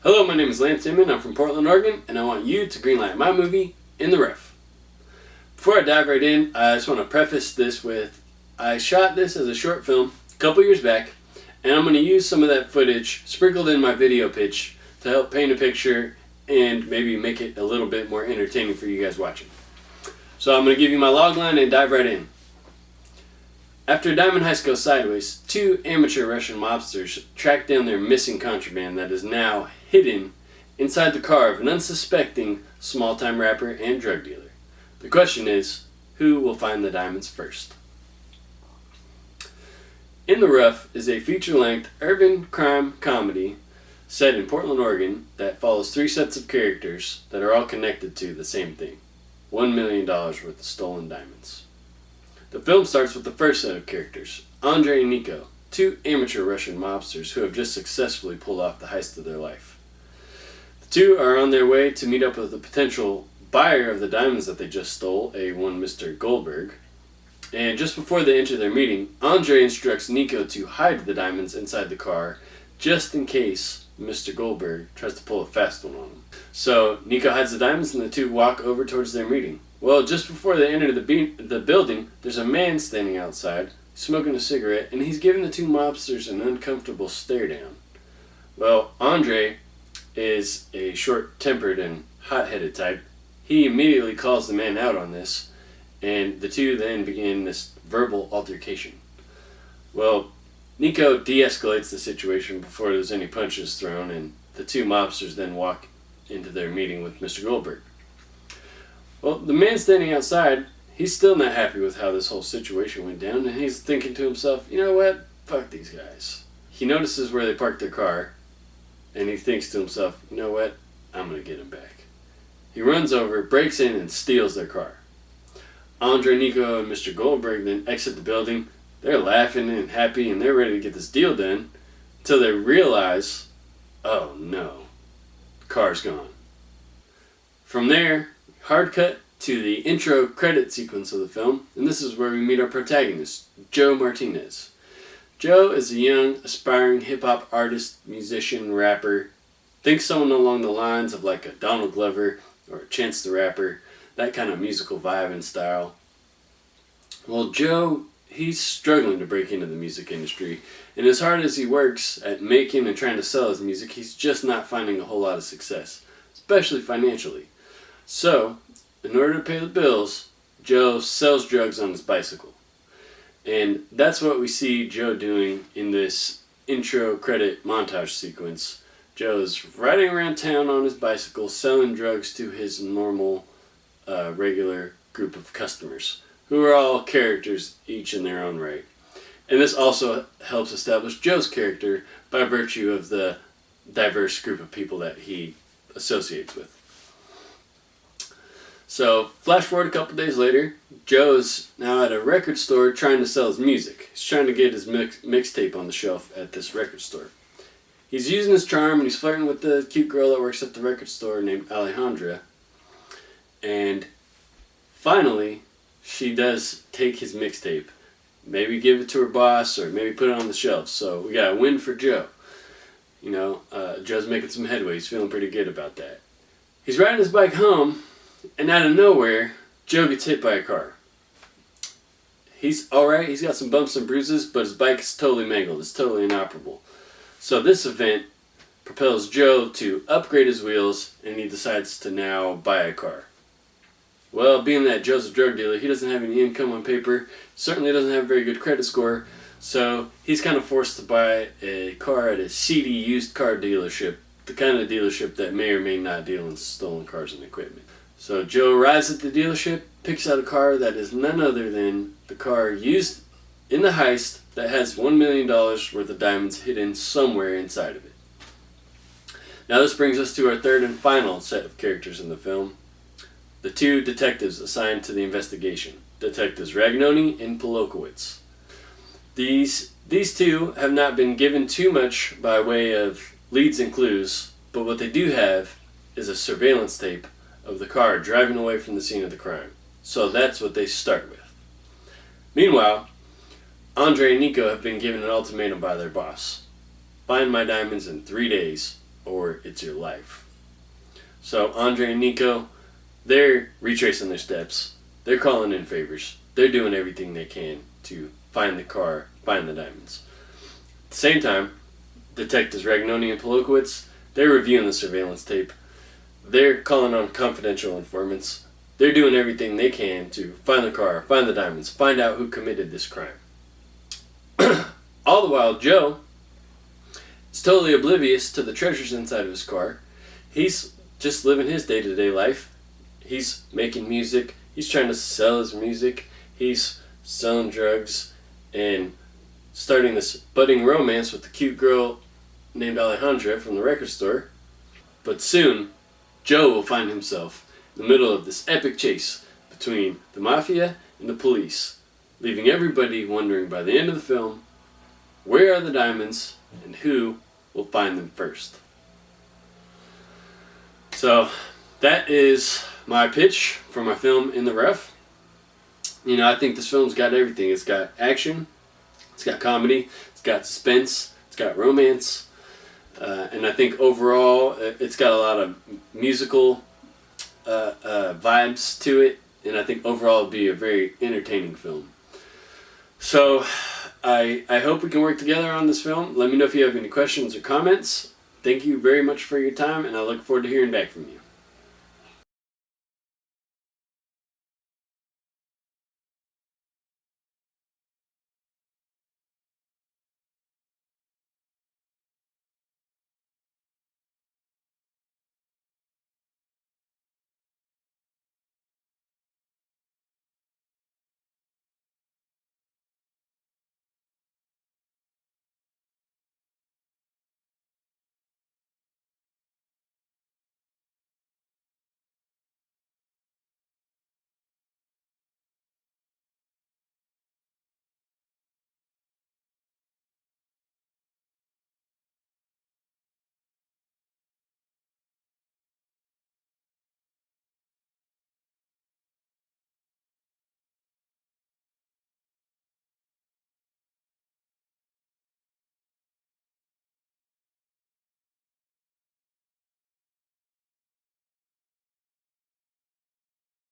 Hello, my name is Lance Inman. I'm from Portland, Oregon, and I want you to greenlight my movie, In the Rough. Before I dive right in, I just want to preface this with, I shot this as a short film a couple years back, and I'm going to use some of that footage sprinkled in my video pitch to help paint a picture and maybe make it a little bit more entertaining for you guys watching. So I'm going to give you my logline and dive right in. After a diamond heist goes sideways, two amateur Russian mobsters track down their missing contraband that is now hidden inside the car of an unsuspecting small-time rapper and drug dealer. The question is, who will find the diamonds first? In the Rough is a feature-length urban crime comedy set in Portland, Oregon that follows three sets of characters that are all connected to the same thing: $1 million worth of stolen diamonds. The film starts with the first set of characters, Andre and Nico, two amateur Russian mobsters who have just successfully pulled off the heist of their life. The two are on their way to meet up with the potential buyer of the diamonds that they just stole, a one Mr. Goldberg. And just before they enter their meeting, Andre instructs Nico to hide the diamonds inside the car just in case Mr. Goldberg tries to pull a fast one on him. So Nico hides the diamonds and the two walk over towards their meeting. Well, just before they enter the building, there's a man standing outside, smoking a cigarette, and he's giving the two mobsters an uncomfortable stare down. Well, Andre is a short-tempered and hot-headed type. He immediately calls the man out on this, and the two then begin this verbal altercation. Well, Nico de-escalates the situation before there's any punches thrown, and the two mobsters then walk into their meeting with Mr. Goldberg. Well, the man standing outside, he's still not happy with how this whole situation went down, and he's thinking to himself, you know what, fuck these guys. He notices where they parked their car, and he thinks to himself, you know what, I'm going to get him back. He runs over, breaks in, and steals their car. Andre, Nico, and Mr. Goldberg then exit the building. They're laughing and happy, and they're ready to get this deal done, until they realize, oh no, the car's gone. From there, hard cut to the intro credit sequence of the film, and this is where we meet our protagonist, Joe Martinez. Joe is a young, aspiring hip-hop artist, musician, rapper. Think someone along the lines of like a Donald Glover or Chance the Rapper, that kind of musical vibe and style. Well, Joe, he's struggling to break into the music industry, and as hard as he works at making and trying to sell his music, he's just not finding a whole lot of success, especially financially. So, in order to pay the bills, Joe sells drugs on his bicycle. And that's what we see Joe doing in this intro credit montage sequence. Joe's riding around town on his bicycle selling drugs to his normal, regular group of customers, who are all characters each in their own right. And this also helps establish Joe's character by virtue of the diverse group of people that he associates with. So, flash forward a couple days later, Joe's now at a record store trying to sell his music. He's trying to get his mixtape on the shelf at this record store. He's using his charm and he's flirting with the cute girl that works at the record store named Alejandra. And finally, she does take his mixtape. Maybe give it to her boss or maybe put it on the shelf. So we got a win for Joe. You know, Joe's making some headway. He's feeling pretty good about that. He's riding his bike home, and out of nowhere, Joe gets hit by a car. He's alright, he's got some bumps and bruises, but his bike is totally mangled. It's totally inoperable. So this event propels Joe to upgrade his wheels, and he decides to now buy a car. Well, being that Joe's a drug dealer, he doesn't have any income on paper, certainly doesn't have a very good credit score, so he's kind of forced to buy a car at a seedy used car dealership, the kind of dealership that may or may not deal in stolen cars and equipment. So Joe arrives at the dealership, picks out a car that is none other than the car used in the heist that has $1 million worth of diamonds hidden somewhere inside of it. Now this brings us to our third and final set of characters in the film. The two detectives assigned to the investigation, Detectives Ragnoni and Polokowitz. These two have not been given too much by way of leads and clues, but what they do have is a surveillance tape of the car driving away from the scene of the crime. So that's what they start with. Meanwhile, Andre and Nico have been given an ultimatum by their boss. Find my diamonds in 3 days, or it's your life. So Andre and Nico, they're retracing their steps. They're calling in favors. They're doing everything they can to find the car, find the diamonds. At the same time, Detectives Ragnoni and Polokowitz, they're reviewing the surveillance tape. They're calling on confidential informants. They're doing everything they can to find the car, find the diamonds, find out who committed this crime. All the while, Joe is totally oblivious to the treasures inside of his car. He's just living his day-to-day life. He's making music. He's trying to sell his music. He's selling drugs and starting this budding romance with the cute girl named Alejandra from the record store. But soon, Joe will find himself in the middle of this epic chase between the mafia and the police, leaving everybody wondering by the end of the film, where are the diamonds and who will find them first? So that is my pitch for my film In the Rough. You know, I think this film's got everything. It's got action, it's got comedy, it's got suspense, it's got romance, and I think overall it's got a lot of musical vibes to it, and I think overall it'll be a very entertaining film. So I hope we can work together on this film. Let me know if you have any questions or comments. Thank you very much for your time, and I look forward to hearing back from you.